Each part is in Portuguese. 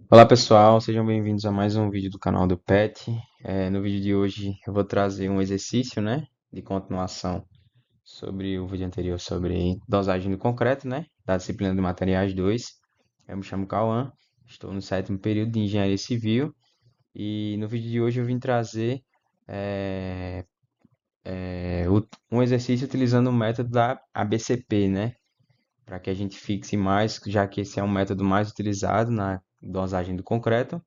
Olá pessoal, sejam bem-vindos a mais um vídeo do canal do PET. No vídeo de hoje eu vou trazer um exercício, de continuação sobre o vídeo anterior sobre dosagem do concreto, da disciplina de materiais 2. Eu me chamo Cauã, estou no sétimo período de Engenharia Civil e no vídeo de hoje eu vim trazer é, um exercício utilizando o método da ABCP, para que a gente fixe mais, já que esse é um método mais utilizado na dosagem do concreto.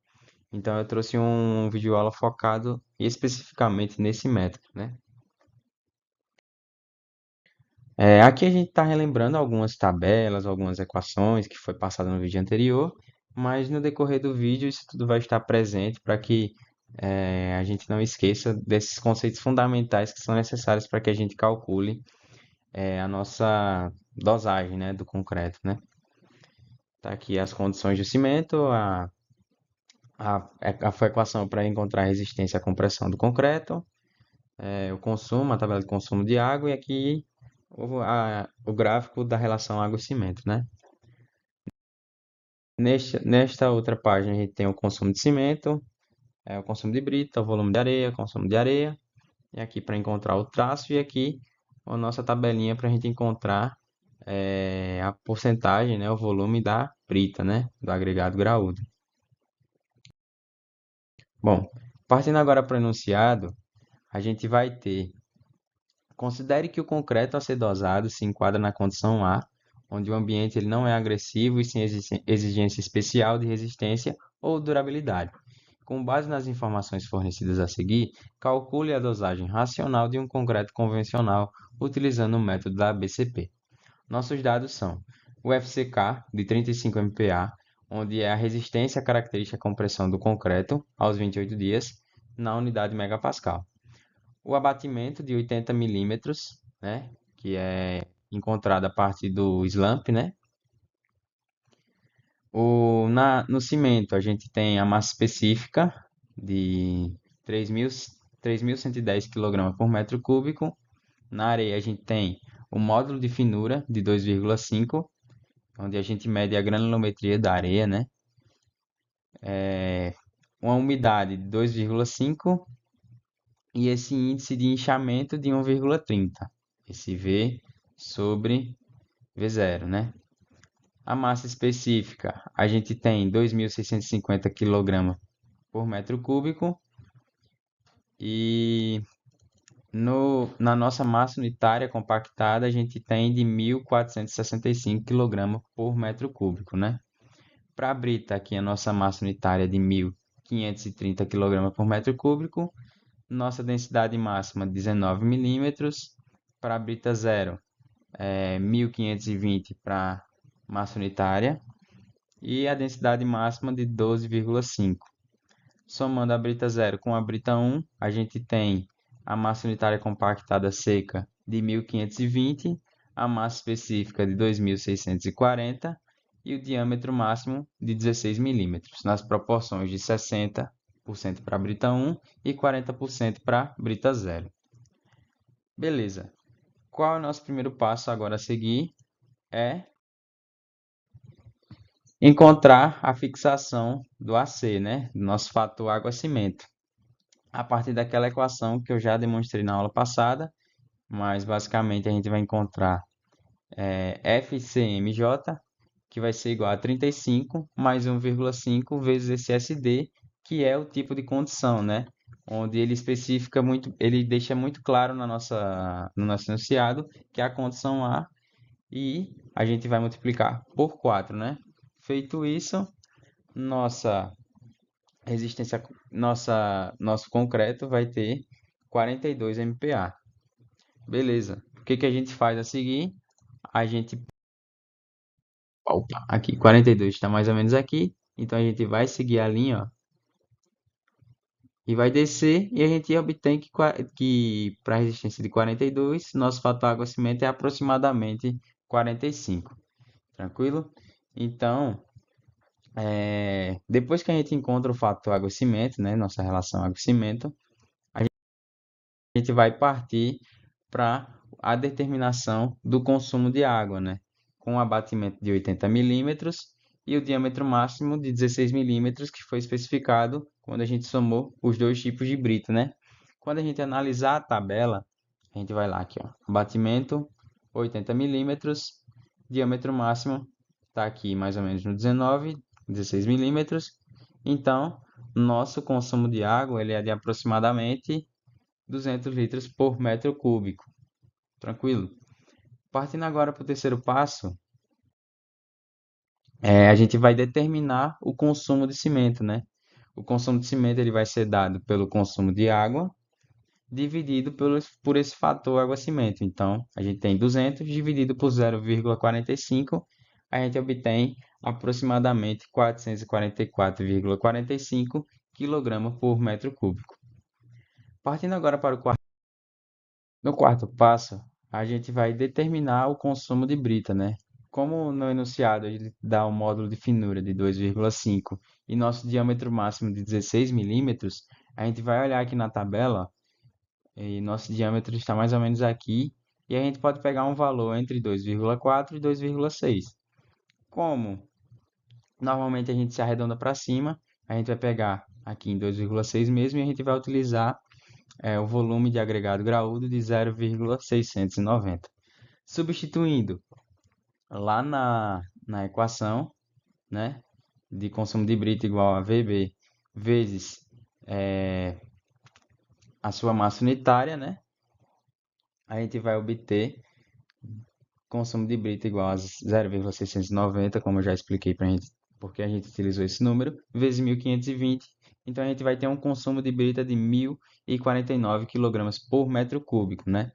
Então eu trouxe um vídeo aula focado especificamente nesse método, Aqui a gente está relembrando algumas tabelas, algumas equações que foi passado no vídeo anterior, mas no decorrer do vídeo isso tudo vai estar presente para que a gente não esqueça desses conceitos fundamentais que são necessários para que a gente calcule a nossa dosagem, do concreto, Tá aqui as condições do cimento, a equação para encontrar a resistência à compressão do concreto, o consumo, a tabela de consumo de água e aqui o gráfico da relação água e cimento, Nesta outra página a gente tem o consumo de cimento, o consumo de brita, o volume de areia, o consumo de areia, e aqui para encontrar o traço e aqui a nossa tabelinha para a gente encontrar a porcentagem, o volume da brita, do agregado graúdo. Bom, partindo agora para o enunciado, a gente vai ter: considere que o concreto a ser dosado se enquadra na condição A, onde o ambiente ele não é agressivo e sem exigência especial de resistência ou durabilidade. Com base nas informações fornecidas a seguir, calcule a dosagem racional de um concreto convencional utilizando o método da ABCP. Nossos dados são o FCK de 35 MPa, onde é a resistência característica à compressão do concreto aos 28 dias, na unidade megapascal. O abatimento de 80 milímetros, que é encontrado a partir do slump, No cimento, a gente tem a massa específica de 3.110 kg por metro cúbico. Na areia, a gente tem o módulo de finura de 2,5, onde a gente mede a granulometria da areia, Uma umidade de 2,5 e esse índice de inchamento de 1,30. Esse V sobre V0, A massa específica, a gente tem 2.650 kg por metro cúbico e na nossa massa unitária compactada a gente tem de 1.465 kg por metro cúbico, Para a brita, aqui a nossa massa unitária é de 1.530 kg por metro cúbico, nossa densidade máxima 19 milímetros, para a brita zero 1.520 para massa unitária e a densidade máxima de 12,5. Somando a brita 0 com a brita 1, a gente tem a massa unitária compactada seca de 1.520, a massa específica de 2.640 e o diâmetro máximo de 16 milímetros, nas proporções de 60% para a brita 1 e 40% para a brita 0. Beleza. Qual é o nosso primeiro passo agora a seguir? É encontrar a fixação do AC, do nosso fator água-cimento, a partir daquela equação que eu já demonstrei na aula passada, mas basicamente a gente vai encontrar FCMJ, que vai ser igual a 35 mais 1,5 vezes esse SD, que é o tipo de condição, Onde ele especifica muito, ele deixa muito claro no nosso enunciado que é a condição A e a gente vai multiplicar por 4, Feito isso, nossa resistência, nosso concreto vai ter 42 MPa. Beleza. O que a gente faz a seguir? A gente, opa, aqui 42 está mais ou menos aqui, então a gente vai seguir a linha, ó, e vai descer e a gente obtém que para a resistência de 42, nosso fator água-cimento é aproximadamente 45. Tranquilo? Então, depois que a gente encontra o fator água-cimento, nossa relação água-cimento, a gente vai partir para a determinação do consumo de água, com um abatimento de 80 milímetros e o diâmetro máximo de 16 milímetros, que foi especificado quando a gente somou os dois tipos de brita, né? Quando a gente analisar a tabela, a gente vai lá aqui, ó, abatimento 80 milímetros, diâmetro máximo está aqui mais ou menos no 19, 16 milímetros. Então, nosso consumo de água ele é de aproximadamente 200 litros por metro cúbico. Tranquilo? Partindo agora para o terceiro passo, a gente vai determinar o consumo de cimento, né? O consumo de cimento ele vai ser dado pelo consumo de água dividido por esse fator água-cimento. Então, a gente tem 200 dividido por 0,45, a gente obtém aproximadamente 444,45 kg por metro cúbico. Partindo agora para o quarto. No quarto passo, a gente vai determinar o consumo de brita, né? Como no enunciado ele dá um módulo de finura de 2,5 e nosso diâmetro máximo de 16 milímetros, a gente vai olhar aqui na tabela e nosso diâmetro está mais ou menos aqui e a gente pode pegar um valor entre 2,4 e 2,6. Como normalmente a gente se arredonda para cima, a gente vai pegar aqui em 2,6 mesmo e a gente vai utilizar o volume de agregado graúdo de 0,690. Substituindo lá na equação, né, de consumo de brita igual a VB vezes a sua massa unitária, né, a gente vai obter consumo de brita igual a 0,690, como eu já expliquei para a gente, porque a gente utilizou esse número, vezes 1.520. Então, a gente vai ter um consumo de brita de 1.049 kg por metro cúbico, né?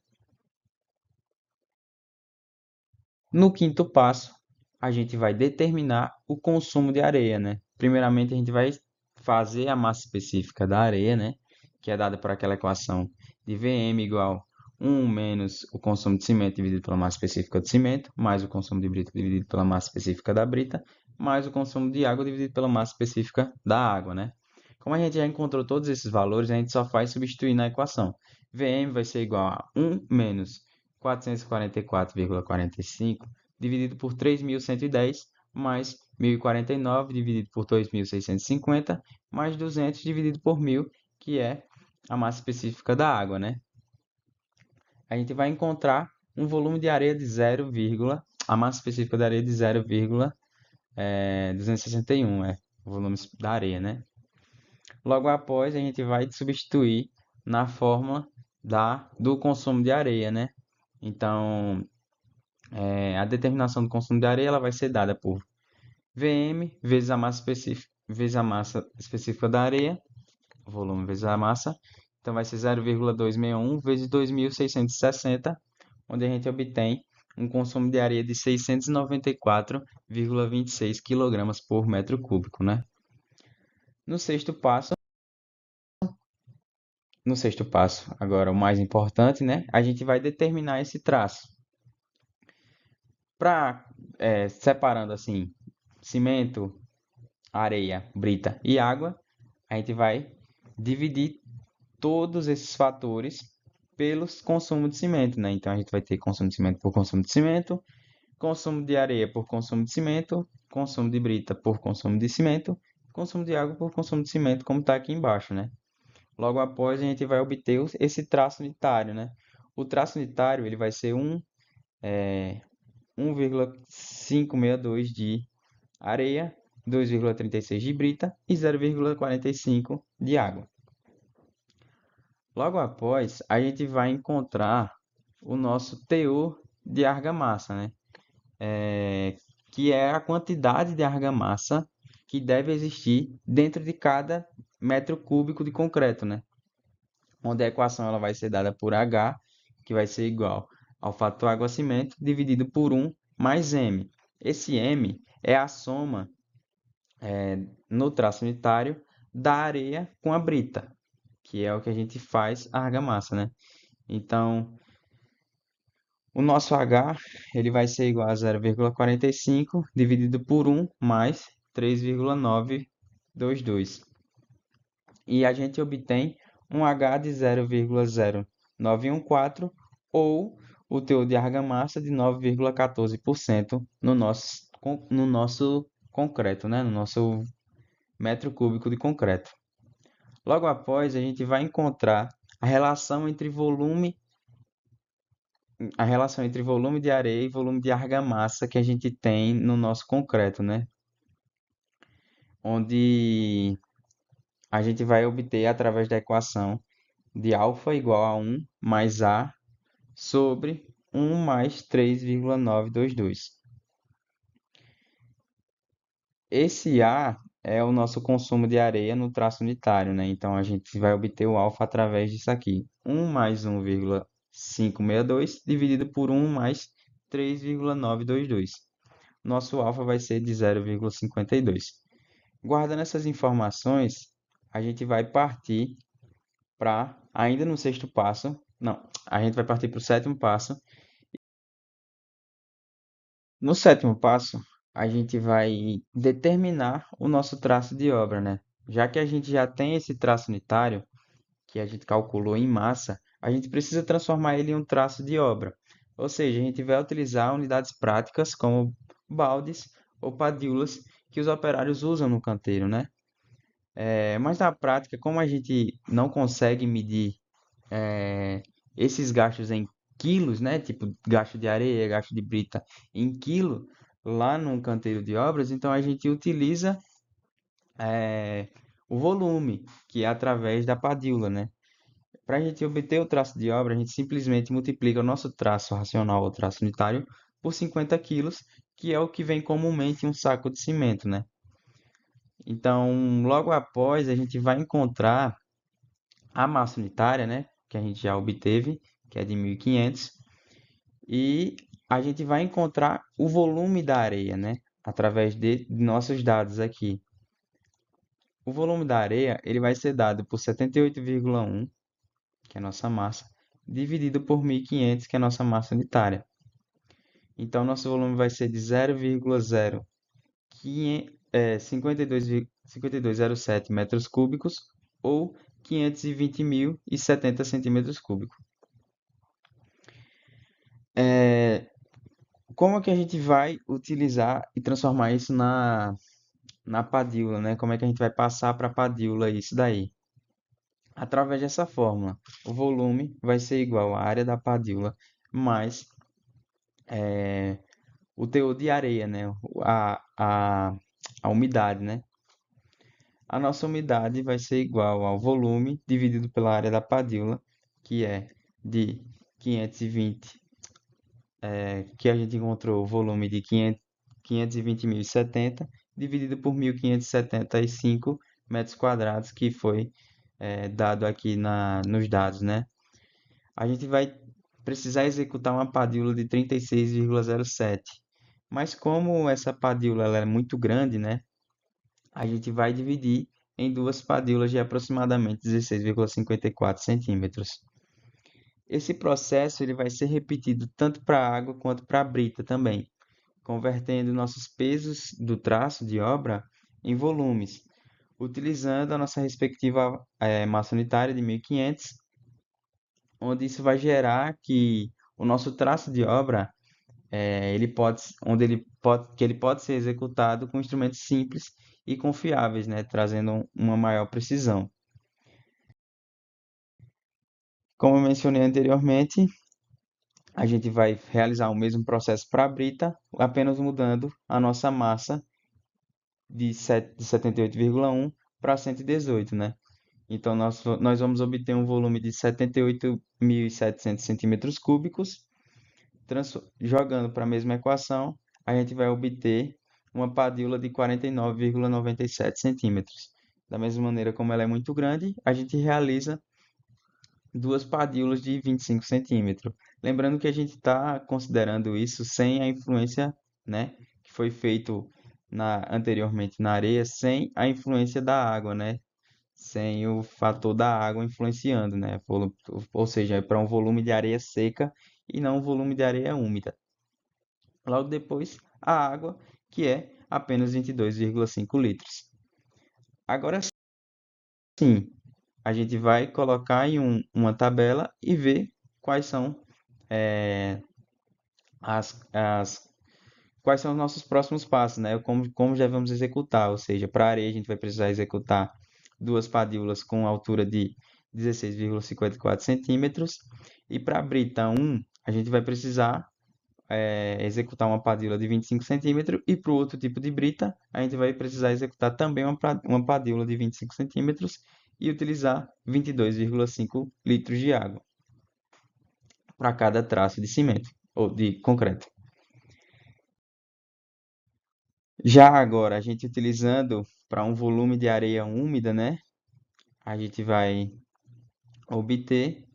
No quinto passo, a gente vai determinar o consumo de areia, né? Primeiramente, a gente vai fazer a massa específica da areia, né? Que é dada por aquela equação de Vm igual 1 menos o consumo de cimento dividido pela massa específica do cimento, mais o consumo de brita dividido pela massa específica da brita, mais o consumo de água dividido pela massa específica da água, né? Como a gente já encontrou todos esses valores, a gente só faz substituir na equação. Vm vai ser igual a 1 menos 444,45 dividido por 3.110 mais 1.049 dividido por 2.650 mais 200 dividido por 1.000, que é a massa específica da água, né? A gente vai encontrar um volume de areia de 0, a massa específica da areia de 0,261, o volume da areia, né? Logo após, a gente vai substituir na fórmula do consumo de areia, né? Então, a determinação do consumo de areia ela vai ser dada por Vm vezes a massa específica da areia, volume vezes a massa. Então, vai ser 0,261 vezes 2.660, onde a gente obtém um consumo de areia de 694,26 kg por metro cúbico, né? No sexto passo, agora o mais importante, né? A gente vai determinar esse traço. Para separando assim, cimento, areia, brita e água, a gente vai dividir todos esses fatores pelos consumos de cimento, né? Então a gente vai ter consumo de cimento por consumo de cimento, consumo de areia por consumo de cimento, consumo de brita por consumo de cimento, consumo de água por consumo de cimento, como está aqui embaixo, né? Logo após a gente vai obter esse traço unitário, né? O traço unitário ele vai ser 1,562 de areia, 2,36 de brita e 0,45 de água. Logo após, a gente vai encontrar o nosso teor de argamassa, né? Que é a quantidade de argamassa que deve existir dentro de cada metro cúbico de concreto, né? Onde a equação ela vai ser dada por H, que vai ser igual ao fator água-cimento dividido por 1 mais M. Esse M é a soma no traço unitário da areia com a brita, que é o que a gente faz a argamassa, né? Então, o nosso H ele vai ser igual a 0,45 dividido por 1 mais 3,922. E a gente obtém um H de 0,0914 ou o teor de argamassa de 9,14% no nosso concreto, né? No nosso metro cúbico de concreto. Logo após, a gente vai encontrar a relação entre volume de areia e volume de argamassa que a gente tem no nosso concreto, né? Onde a gente vai obter através da equação de alfa igual a 1 mais A sobre 1 mais 3,922. Esse A é o nosso consumo de areia no traço unitário, né? Então a gente vai obter o alfa através disso aqui. 1 mais 1,562 dividido por 1 mais 3,922. Nosso alfa vai ser de 0,52. Guardando essas informações, a gente vai partir para, ainda no sexto passo, não, a gente vai partir para o sétimo passo. No sétimo passo, a gente vai determinar o nosso traço de obra, né? Já que a gente já tem esse traço unitário, que a gente calculou em massa, a gente precisa transformar ele em um traço de obra. Ou seja, a gente vai utilizar unidades práticas como baldes ou padíulas que os operários usam no canteiro, né? Mas na prática, como a gente não consegue medir esses gastos em quilos, né? Tipo gasto de areia, gasto de brita em quilo, lá no canteiro de obras, então a gente utiliza o volume, que é através da padíula, né? Para a gente obter o traço de obra, a gente simplesmente multiplica o nosso traço racional, o traço unitário, por 50 quilos, que é o que vem comumente em um saco de cimento, né? Então, logo após, a gente vai encontrar a massa unitária, né? Que a gente já obteve, que é de 1.500, e a gente vai encontrar o volume da areia, né? Através de nossos dados aqui. O volume da areia ele vai ser dado por 78,1, que é a nossa massa, dividido por 1.500, que é a nossa massa unitária. Então, nosso volume vai ser de 0,5207 metros cúbicos ou 520.070 centímetros cúbicos. Como é que a gente vai utilizar e transformar isso na padíula, né? Como é que a gente vai passar para a padíula isso daí? Através dessa fórmula, o volume vai ser igual à área da padíula mais o teor de areia, né? A umidade, né? A nossa umidade vai ser igual ao volume dividido pela área da padíula, que é de 520, que a gente encontrou o volume de 520.070, dividido por 1.575 metros quadrados, que foi dado aqui nos dados, né? A gente vai precisar executar uma padíula de 36,07. Mas como essa padíula ela é muito grande, né? A gente vai dividir em duas padíulas de aproximadamente 16,54 centímetros. Esse processo ele vai ser repetido tanto para a água quanto para a brita também, convertendo nossos pesos do traço de obra em volumes, utilizando a nossa respectiva massa unitária de 1.500, onde isso vai gerar que o nosso traço de obra ele pode ser executado com instrumentos simples e confiáveis, né, trazendo uma maior precisão. Como eu mencionei anteriormente, a gente vai realizar o mesmo processo para a brita, apenas mudando a nossa massa de 78,1 para 118, né? Então, nós vamos obter um volume de 78.700 centímetros cúbicos. Jogando para a mesma equação, a gente vai obter uma padíula de 49,97 centímetros. Da mesma maneira como ela é muito grande, a gente realiza duas padíulas de 25 centímetros. Lembrando que a gente está considerando isso sem a influência, né, que foi feito anteriormente na areia, sem a influência da água, né, sem o fator da água influenciando, né, ou seja, para um volume de areia seca e não um volume de areia úmida. Logo depois, a água, que é apenas 22,5 litros. Agora sim, a gente vai colocar em uma tabela e ver quais são quais são os nossos próximos passos, né? Como já vamos executar, ou seja, para a areia a gente vai precisar executar duas padículas com altura de 16,54 centímetros e para a brita 1 a gente vai precisar executar uma padícula de 25 centímetros e para o outro tipo de brita a gente vai precisar executar também uma padícula de 25 centímetros e utilizar 22,5 litros de água para cada traço de cimento ou de concreto. Já agora, a gente utilizando para um volume de areia úmida, né? A gente vai obter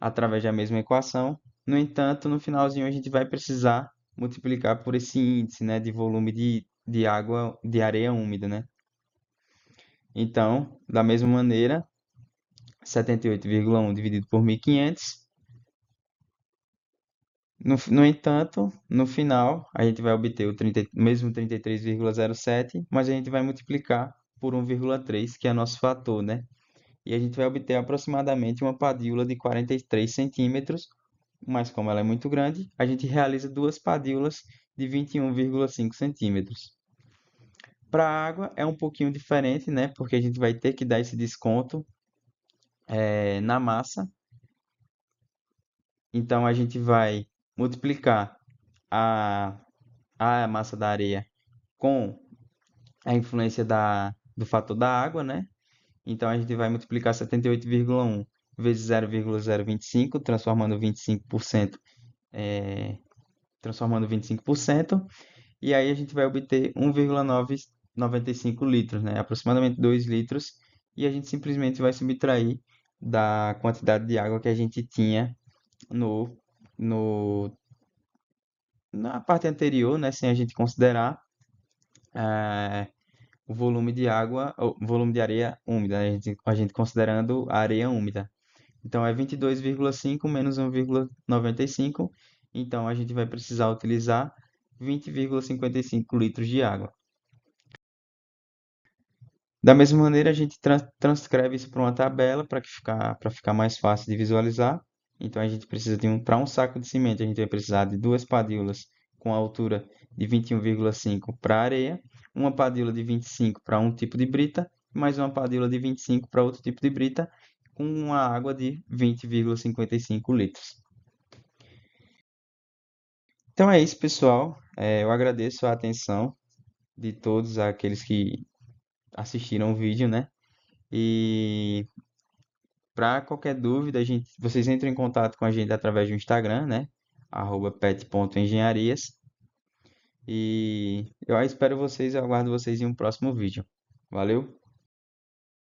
através da mesma equação. No entanto, no finalzinho a gente vai precisar multiplicar por esse índice, né, de volume de água, de areia úmida, né? Então, da mesma maneira, 78,1 dividido por 1.500. No entanto, no final, a gente vai obter o mesmo 33,07, mas a gente vai multiplicar por 1,3, que é nosso fator, né? E a gente vai obter aproximadamente uma padícula de 43 centímetros, mas como ela é muito grande, a gente realiza duas padículas de 21,5 centímetros. Para a água é um pouquinho diferente, né? Porque a gente vai ter que dar esse desconto na massa. Então a gente vai multiplicar a, a massa da areia com a influência do fator da água, né? Então a gente vai multiplicar 78,1 vezes 0,025, transformando 25%, e aí a gente vai obter 1,995 litros, né? Aproximadamente 2 litros, e a gente simplesmente vai subtrair da quantidade de água que a gente tinha no, no, na parte anterior, né? Sem a gente considerar eh, o volume de água, o volume de areia úmida, né? A gente considerando a areia úmida. Então é 22,5 menos 1,95. Então a gente vai precisar utilizar 20,55 litros de água. Da mesma maneira, a gente transcreve isso para uma tabela para ficar mais fácil de visualizar. Então a gente precisa para um saco de cimento, a gente vai precisar de duas padículas com a altura de 21,5 para a areia, uma padícula de 25 para um tipo de brita, mais uma padícula de 25 para outro tipo de brita, com uma água de 20,55 litros. Então é isso, pessoal. Eu agradeço a atenção de todos aqueles que assistiram o vídeo, né? E para qualquer dúvida, vocês entram em contato com a gente através do Instagram, né? @pet.engenharias. E eu espero vocês, eu aguardo vocês em um próximo vídeo. Valeu!